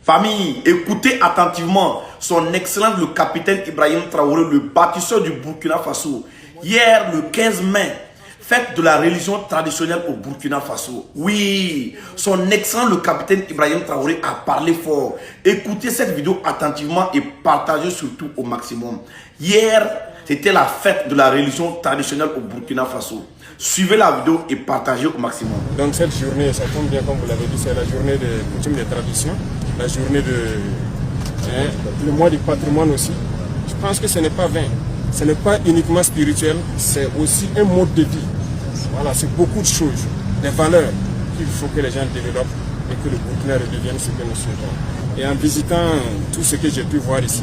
Famille, écoutez attentivement son excellence le capitaine Ibrahim Traoré, le bâtisseur du Burkina Faso. Hier, le 15 mai, fête de la religion traditionnelle au Burkina Faso. Oui, son excellence le capitaine Ibrahim Traoré a parlé fort. Écoutez cette vidéo attentivement et partagez surtout au maximum. Hier, c'était la fête de la religion traditionnelle au Burkina Faso. Suivez la vidéo et partagez au maximum. Donc cette journée, ça tombe bien comme vous l'avez dit, c'est la journée des coutumes des traditions, la journée le mois du patrimoine aussi. Je pense que ce n'est pas vain, ce n'est pas uniquement spirituel, c'est aussi un mode de vie. Voilà, c'est beaucoup de choses, des valeurs qu'il faut que les gens développent et que le Burkina redevienne ce que nous souhaitons. Et en visitant tout ce que j'ai pu voir ici,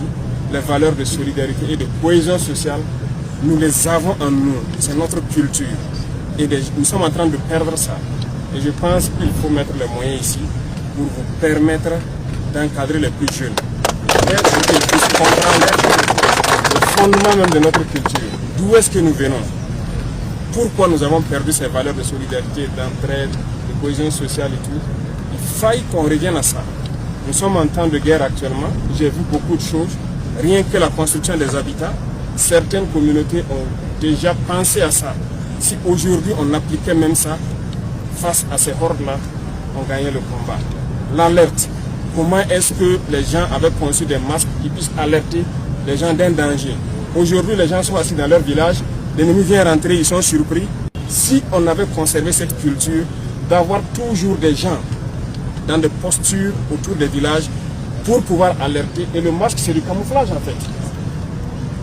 les valeurs de solidarité et de cohésion sociale, nous les avons en nous, c'est notre culture. Et nous sommes en train de perdre ça. Et je pense qu'il faut mettre les moyens ici pour vous permettre d'encadrer les plus jeunes. Pour qu'ils puissent comprendre le fondement même de notre culture. D'où est-ce que nous venons? Pourquoi nous avons perdu ces valeurs de solidarité, d'entraide, de cohésion sociale et tout? Il faille qu'on revienne à ça. Nous sommes en temps de guerre actuellement. J'ai vu beaucoup de choses. Rien que la construction des habitats, certaines communautés ont déjà pensé à ça. Si aujourd'hui on appliquait même ça, face à ces hordes-là, on gagnait le combat. L'alerte. Comment est-ce que les gens avaient conçu des masques qui puissent alerter les gens d'un danger? Aujourd'hui, les gens sont assis dans leur village, l'ennemi vient rentrer, ils sont surpris. Si on avait conservé cette culture d'avoir toujours des gens dans des postures autour des villages pour pouvoir alerter, et le masque c'est du camouflage en fait.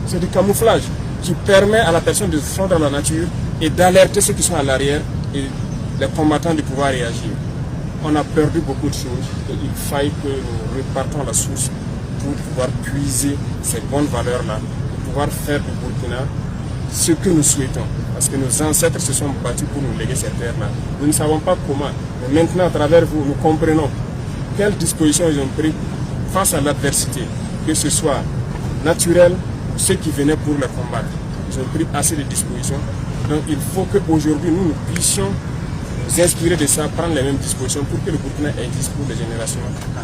C'est du camouflage qui permet à la personne de se fondre dans la nature et d'alerter ceux qui sont à l'arrière et les combattants de pouvoir réagir. On a perdu beaucoup de choses et il faille que nous repartons à la source pour pouvoir puiser ces bonnes valeurs-là, pour pouvoir faire du Burkina ce que nous souhaitons. Parce que nos ancêtres se sont battus pour nous léguer cette terre-là. Nous ne savons pas comment, mais maintenant à travers vous, nous comprenons quelles dispositions ils ont prises face à l'adversité, que ce soit naturel ou ceux qui venaient pour le combattre. Ils ont pris assez de dispositions. Donc il faut qu'aujourd'hui nous puissions nous inspirer de ça, prendre les mêmes dispositions pour que le Burkina existe pour les générations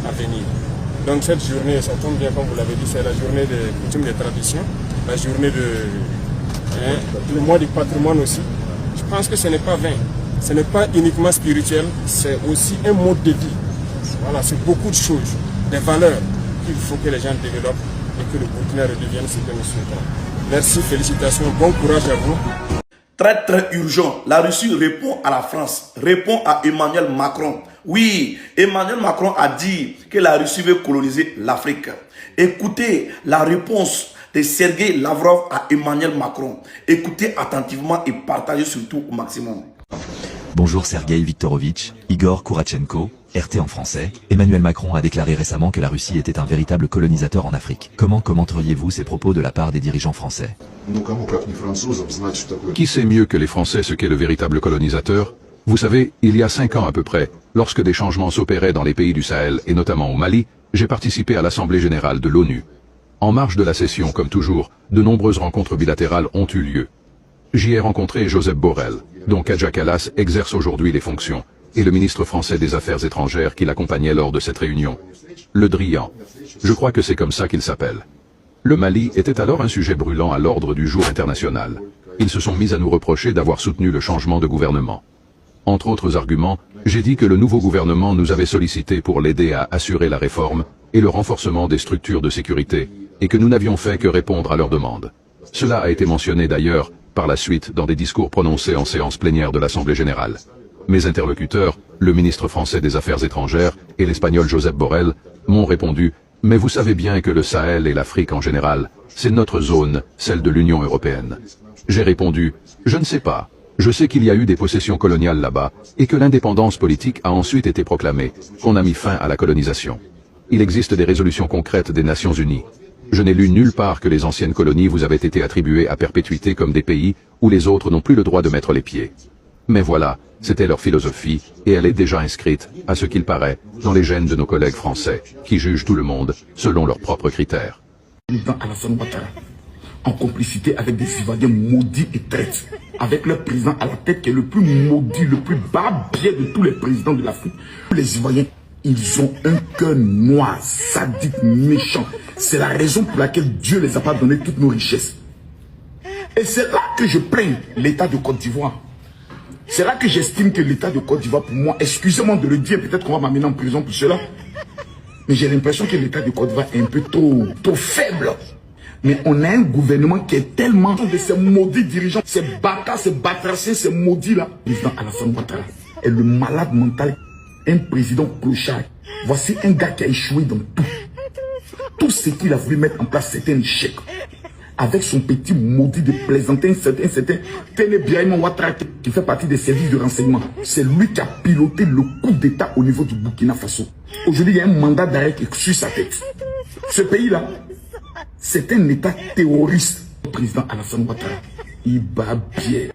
à venir. Donc cette journée, ça tombe bien comme vous l'avez dit, c'est la journée des coutumes des traditions, la journée le mois du patrimoine aussi. Je pense que ce n'est pas vain, ce n'est pas uniquement spirituel, c'est aussi un mode de vie. Voilà, c'est beaucoup de choses, des valeurs qu'il faut que les gens développent et que le Burkina redevienne ce que nous souhaitons. Merci, félicitations, bon courage à vous. Très très urgent, la Russie répond à la France, répond à Emmanuel Macron. Oui, Emmanuel Macron a dit que la Russie veut coloniser l'Afrique. Écoutez la réponse de Sergei Lavrov à Emmanuel Macron. Écoutez attentivement et partagez surtout au maximum. Bonjour Sergei Viktorovitch, Igor Kourachenko, RT en français. Emmanuel Macron a déclaré récemment que la Russie était un véritable colonisateur en Afrique. Comment commenteriez-vous ces propos de la part des dirigeants français? Qui sait mieux que les Français ce qu'est le véritable colonisateur? Vous savez, il y a 5 ans à peu près, lorsque des changements s'opéraient dans les pays du Sahel et notamment au Mali, j'ai participé à l'Assemblée générale de l'ONU. En marge de la session, comme toujours, de nombreuses rencontres bilatérales ont eu lieu. J'y ai rencontré Joseph Borrell, dont Kaja Kallas exerce aujourd'hui les fonctions, et le ministre français des Affaires étrangères qui l'accompagnait lors de cette réunion. Le Drian. Je crois que c'est comme ça qu'il s'appelle. Le Mali était alors un sujet brûlant à l'ordre du jour international. Ils se sont mis à nous reprocher d'avoir soutenu le changement de gouvernement. Entre autres arguments, j'ai dit que le nouveau gouvernement nous avait sollicité pour l'aider à assurer la réforme et le renforcement des structures de sécurité, et que nous n'avions fait que répondre à leurs demandes. Cela a été mentionné d'ailleurs, par la suite, dans des discours prononcés en séance plénière de l'Assemblée générale. Mes interlocuteurs, le ministre français des Affaires étrangères et l'espagnol Josep Borrell, m'ont répondu « Mais vous savez bien que le Sahel et l'Afrique en général, c'est notre zone, celle de l'Union européenne. » J'ai répondu « Je ne sais pas. Je sais qu'il y a eu des possessions coloniales là-bas, et que l'indépendance politique a ensuite été proclamée, qu'on a mis fin à la colonisation. Il existe des résolutions concrètes des Nations Unies. Je n'ai lu nulle part que les anciennes colonies vous avaient été attribuées à perpétuité comme des pays où les autres n'ont plus le droit de mettre les pieds. Mais voilà, c'était leur philosophie, et elle est déjà inscrite, à ce qu'il paraît, dans les gènes de nos collègues français, qui jugent tout le monde, selon leurs propres critères. En complicité avec des Ivoiriens maudits et traites, avec leur président à la tête qui est le plus maudit, le plus barbier de tous les présidents de l'Afrique. Les Ivoiriens Ils ont un cœur noir, sadique, méchant. C'est la raison pour laquelle Dieu les a pas donné toutes nos richesses. Et c'est là que je plains l'État de Côte d'Ivoire. C'est là que j'estime que l'État de Côte d'Ivoire, pour moi, excusez-moi de le dire, peut-être qu'on va m'amener en prison pour cela. Mais j'ai l'impression que l'État de Côte d'Ivoire est un peu trop faible. Mais on a un gouvernement qui est tellement de ces maudits dirigeants, ces bâtards, ces batraciens, ces maudits-là. Le président Alassane Ouattara est le malade mental, un président clochard. Voici un gars qui a échoué dans tout. Tout ce qu'il a voulu mettre en place, c'était un échec. Avec son petit maudit de plaisantin, un certain Téné Birahim Ouattara qui fait partie des services de renseignement. C'est lui qui a piloté le coup d'État au niveau du Burkina Faso. Aujourd'hui, il y a un mandat d'arrêt qui est sur sa tête. Ce pays-là, c'est un État terroriste. Le président Alassane Ouattara, il bat bien.